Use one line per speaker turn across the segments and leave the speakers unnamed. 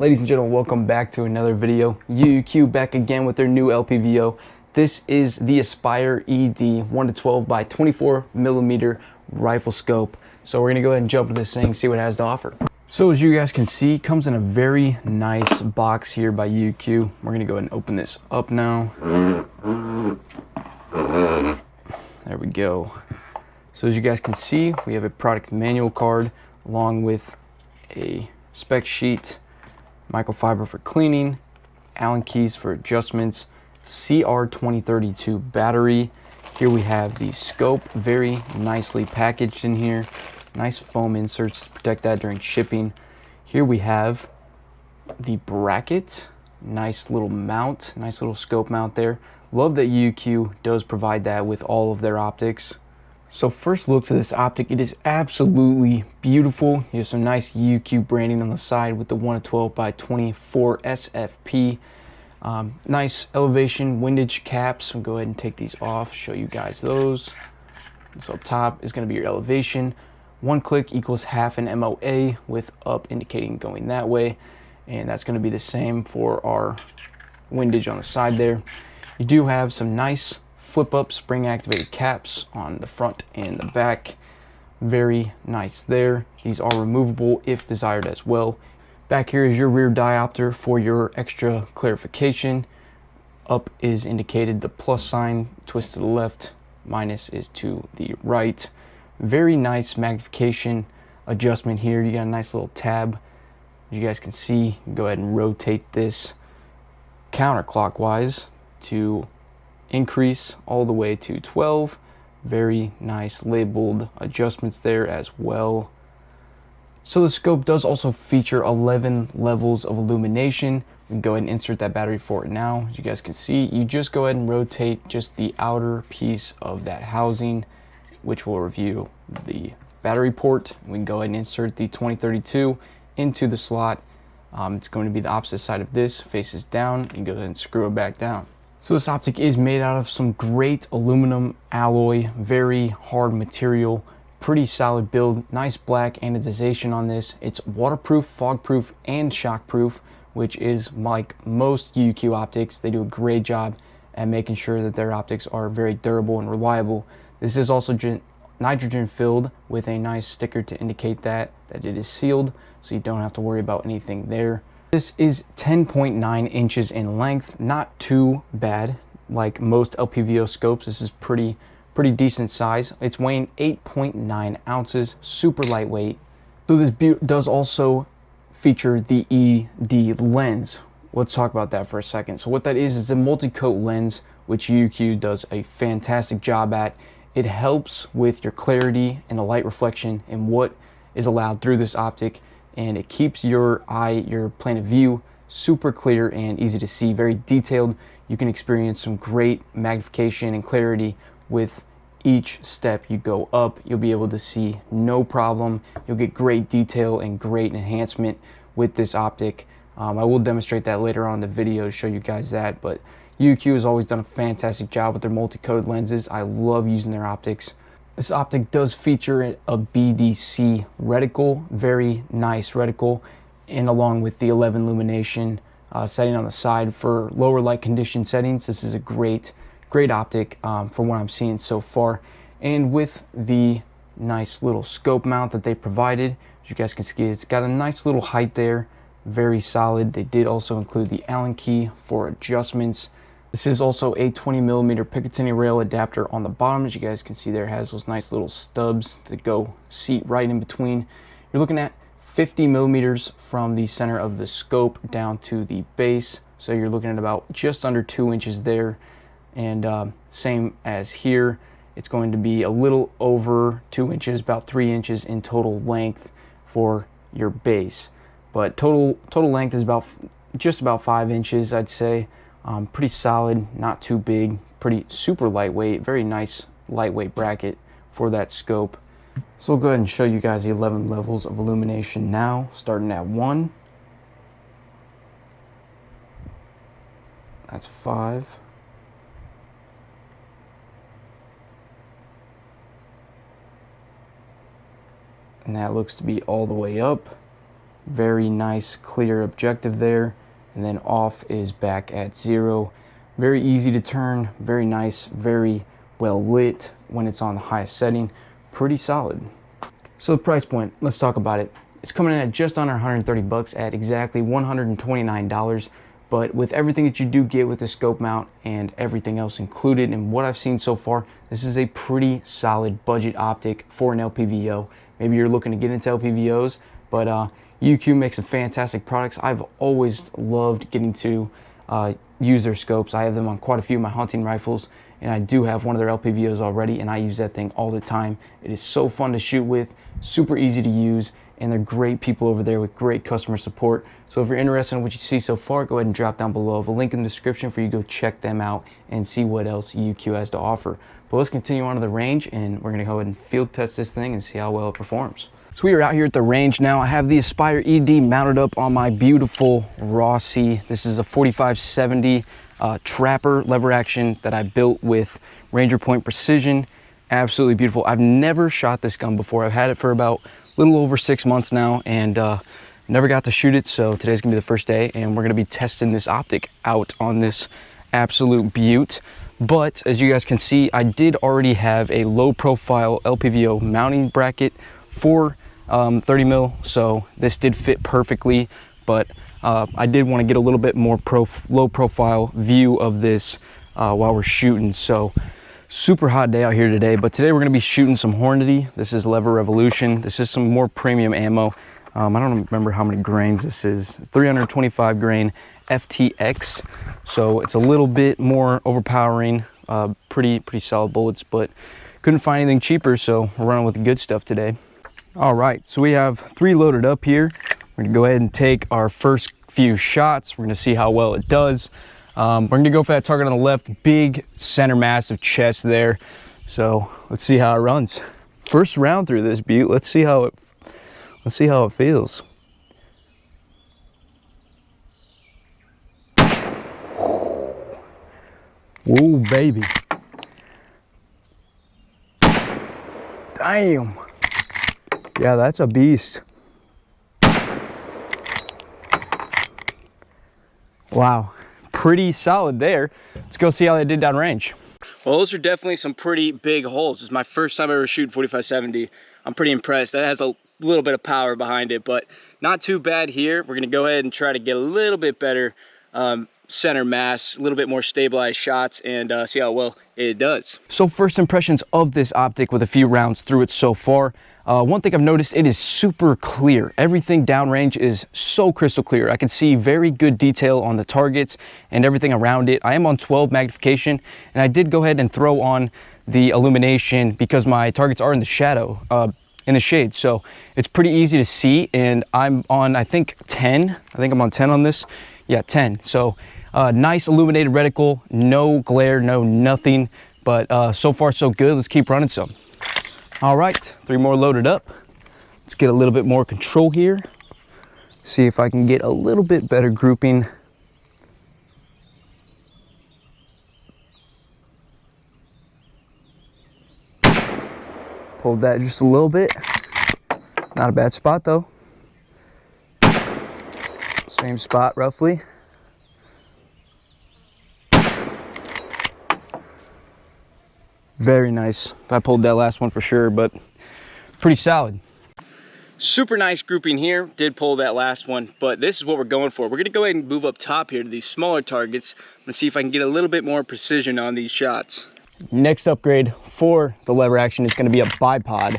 Ladies and gentlemen, welcome back to another video. UUQ back again with their new LPVO. This is the Aspire ED 1-12 by 24 millimeter rifle scope. So we're gonna go ahead and jump into this thing, see what it has to offer. So as you guys can see, it comes in a very nice box here by UUQ. We're gonna go ahead and open this up now. There we go. So as you guys can see, we have a product manual card along with a spec sheet, microfiber for cleaning, Allen keys for adjustments, CR2032 battery. Here we have the scope, very nicely packaged in here. Nice foam inserts to protect that during shipping. Here we have the bracket, nice little mount, nice little scope mount there. Love that UUQ does provide that with all of their optics. So first looks at this optic, it is absolutely beautiful. You have some nice UUQ branding on the side with the 1-12 by 24 SFP. Nice elevation windage caps. We'll go ahead and take these off, show you guys those. So up top is going to be your elevation. One click equals half an MOA with up indicating going that way. And that's going to be the same for our windage on the side there. You do have some nice flip up spring activated caps on the front and the back. Very nice there. These are removable if desired as well. Back here is your rear diopter for your extra clarification. Up is indicated the plus sign, twist to the left, minus is to the right. Very nice magnification adjustment here. You got a nice little tab. As you guys can see, you can go ahead and rotate this counterclockwise to increase all the way to 12. Very nice labeled adjustments there as well. So the scope does also feature 11 levels of illumination. We can go ahead and insert that battery for it now. As you guys can see, you just go ahead and rotate just the outer piece of that housing, which will reveal the battery port. We can go ahead and insert the 2032 into the slot. It's going to be the opposite side of this, faces down. You can go ahead and screw it back down. So this optic is made out of some great aluminum alloy, very hard material, pretty solid build, nice black anodization on this. It's waterproof, fogproof, and shockproof, which is like most UUQ optics. They do a great job at making sure that their optics are very durable and reliable. This is also nitrogen filled with a nice sticker to indicate that it is sealed, so you don't have to worry about anything there. This is 10.9 inches in length, not too bad. Like most LPVO scopes, this is pretty decent size. It's weighing 8.9 ounces, super lightweight. So this does also feature the ED lens. Let's talk about that for a second. So what that is a multi-coat lens, which UUQ does a fantastic job at. It helps with your clarity and the light reflection and what is allowed through this optic, and it keeps your eye, your plane of view, super clear and easy to see, very detailed. You can experience some great magnification and clarity with each step you go up. You'll be able to see no problem. You'll get great detail and great enhancement with this optic. I will demonstrate that later on in the video to show you guys that, but UUQ has always done a fantastic job with their multi-coated lenses. I love using their optics. This optic does feature a BDC reticle, very nice reticle, and along with the 11 illumination setting on the side for lower light condition settings. This is a great optic from what I'm seeing so far. And with the nice little scope mount that they provided, as you guys can see, it's got a nice little height there, very solid. They did also include the Allen key for adjustments. This is also a 20 millimeter Picatinny rail adapter on the bottom. As you guys can see there, it has those nice little stubs to go seat right in between. You're looking at 50 millimeters from the center of the scope down to the base. So you're looking at about just under 2 inches there. And same as here, it's going to be a little over 2 inches, about 3 inches in total length for your base. But total length is just about 5 inches, I'd say. Pretty solid, not too big, pretty super lightweight, very nice lightweight bracket for that scope. So we'll go ahead and show you guys the 11 levels of illumination now, starting at 1. That's 5. And that looks to be all the way up. Very nice, clear objective there. And then off is back at 0. Very easy to turn, very nice, very well lit when it's on the highest setting. Pretty solid. So the price point, let's talk about it. It's coming in at just under 130 bucks at exactly $129. But with everything that you do get with the scope mount and everything else included and what I've seen so far, this is a pretty solid budget optic for an LPVO. Maybe you're looking to get into LPVOs, but UUQ makes some fantastic products. I've always loved getting to use their scopes. I have them on quite a few of my hunting rifles, and I do have one of their LPVOs already, and I use that thing all the time. It is so fun to shoot with, super easy to use, and they're great people over there with great customer support. So if you're interested in what you see so far, go ahead and drop down below. I have a link in the description for you to go check them out and see what else UUQ has to offer. But let's continue on to the range, and we're gonna go ahead and field test this thing and see how well it performs. So we are out here at the range now. I have the Aspire ED mounted up on my beautiful Rossi. This is a 4570 Trapper lever action that I built with Ranger Point Precision. Absolutely beautiful. I've never shot this gun before. I've had it for about a little over 6 months now, and never got to shoot it. So today's gonna be the first day, and we're gonna be testing this optic out on this absolute beaut. But as you guys can see, I did already have a low profile LPVO mounting bracket for 30 mil, so this did fit perfectly. But I did want to get a little bit more low profile view of this while we're shooting. So super hot day out here today, but today we're going to be shooting some Hornady. This is Lever Revolution. This is some more premium ammo. I don't remember how many grains this is. It's 325 grain FTX, so it's a little bit more overpowering. Pretty solid bullets, but couldn't find anything cheaper, so we're running with the good stuff today. All right, so we have 3 loaded up here. We're gonna go ahead and take our first few shots. We're gonna see how well it does. We're gonna go for that target on the left, big center massive chest there. So let's see how it runs. First round through this butte. Let's see how it feels. Whoa, baby. Damn. Yeah, that's a beast. Wow, pretty solid there. Let's go see how they did downrange. Well, those are definitely some pretty big holes. This is my first time ever shooting 4570. I'm pretty impressed. That has a little bit of power behind it, but not too bad here. We're gonna go ahead and try to get a little bit better center mass, a little bit more stabilized shots, and see how well it does. So first impressions of this optic with a few rounds through it so far. One thing I've noticed, it is super clear. Everything downrange is so crystal clear. I can see very good detail on the targets and everything around it. I am on 12 magnification, and I did go ahead and throw on the illumination because my targets are in the shadow, in the shade. So it's pretty easy to see, and I'm on, I think 10. I think I'm on 10 on this. Yeah, 10. So nice illuminated reticle, no glare, no nothing, but so far so good. Let's keep running some. All right, 3 more loaded up. Let's get a little bit more control here. See if I can get a little bit better grouping. Pulled that just a little bit. Not a bad spot though. Same spot roughly. Very nice. I pulled that last one for sure, but pretty solid. Super nice grouping here. Did pull that last one, but this is what we're going for. We're gonna go ahead and move up top here to these smaller targets. Let's see if I can get a little bit more precision on these shots. Next upgrade for the lever action is gonna be a bipod,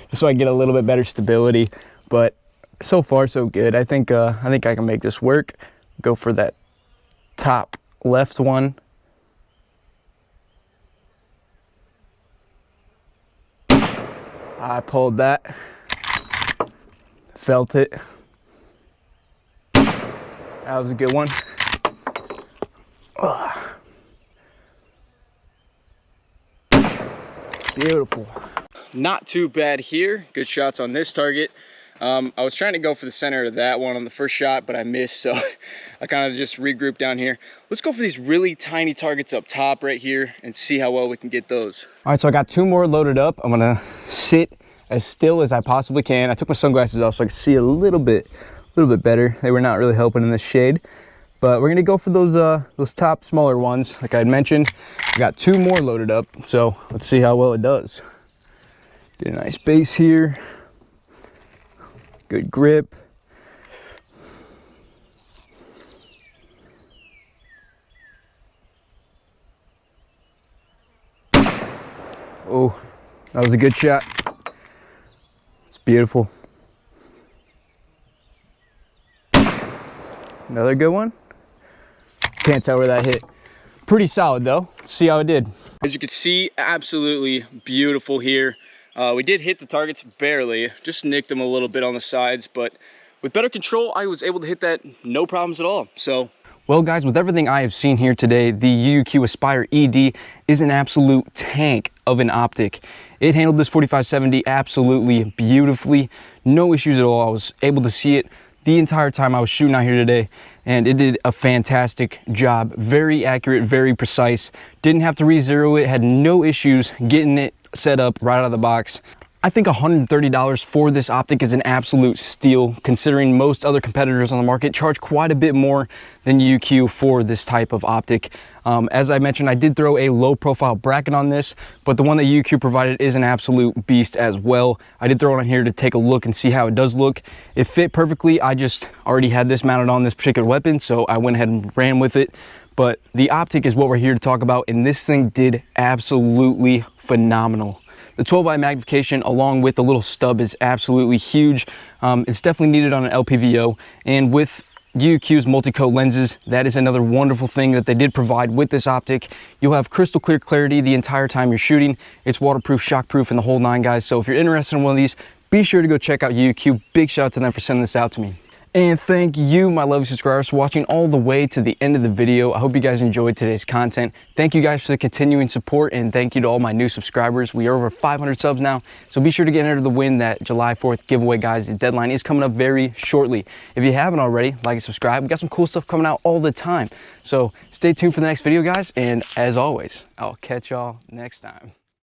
just so I get a little bit better stability. But so far so good. I think I can make this work. Go for that top left one. I pulled that, felt it. That was a good one. Ugh. Beautiful. Not too bad here. Good shots on this target. I was trying to go for the center of that one on the first shot, but I missed, so I kind of just regrouped down here. Let's go for these really tiny targets up top right here and see how well we can get those. All right, so I got 2 more loaded up. I'm gonna sit as still as I possibly can. I took my sunglasses off so I could see a little bit better. They were not really helping in the shade, but we're gonna go for those top smaller ones. Like I had mentioned, I got 2 more loaded up, so let's see how well it does. Get a nice base here, good grip. Oh, that was a good shot. It's beautiful. Another good one. Can't tell where that hit. Pretty solid though. Let's see how it did. As you can see, absolutely beautiful here. We did hit the targets barely, just nicked them a little bit on the sides, but with better control, I was able to hit that no problems at all. So, well guys, with everything I have seen here today, the UUQ Aspire ED is an absolute tank of an optic. It handled this 4570 absolutely beautifully. No issues at all. I was able to see it the entire time I was shooting out here today, and it did a fantastic job. Very accurate, very precise. Didn't have to re-zero it, had no issues getting it set up right out of the box. I think $130 for this optic is an absolute steal, considering most other competitors on the market charge quite a bit more than UUQ for this type of optic. As I mentioned, I did throw a low profile bracket on this, but the one that UUQ provided is an absolute beast as well. I did throw it on here to take a look and see how it does look. It fit perfectly. I just already had this mounted on this particular weapon, so I went ahead and ran with it. But the optic is what we're here to talk about, and this thing did absolutely phenomenal. The 12x magnification along with the little stub is absolutely huge. It's definitely needed on an LPVO, and with UUQ's multi-coat lenses, that is another wonderful thing that they did provide with this optic. You'll have crystal clear clarity the entire time you're shooting. It's waterproof, shockproof, and the whole 9, guys. So if you're interested in one of these, be sure to go check out UUQ. Big shout out to them for sending this out to me. And thank you, my lovely subscribers, for watching all the way to the end of the video. I hope you guys enjoyed today's content. Thank you guys for the continuing support, and thank you to all my new subscribers. We are over 500 subs now, so be sure to get entered to win that July 4th giveaway, guys. The deadline is coming up very shortly. If you haven't already, like and subscribe. We got some cool stuff coming out all the time. So stay tuned for the next video, guys, and as always, I'll catch y'all next time.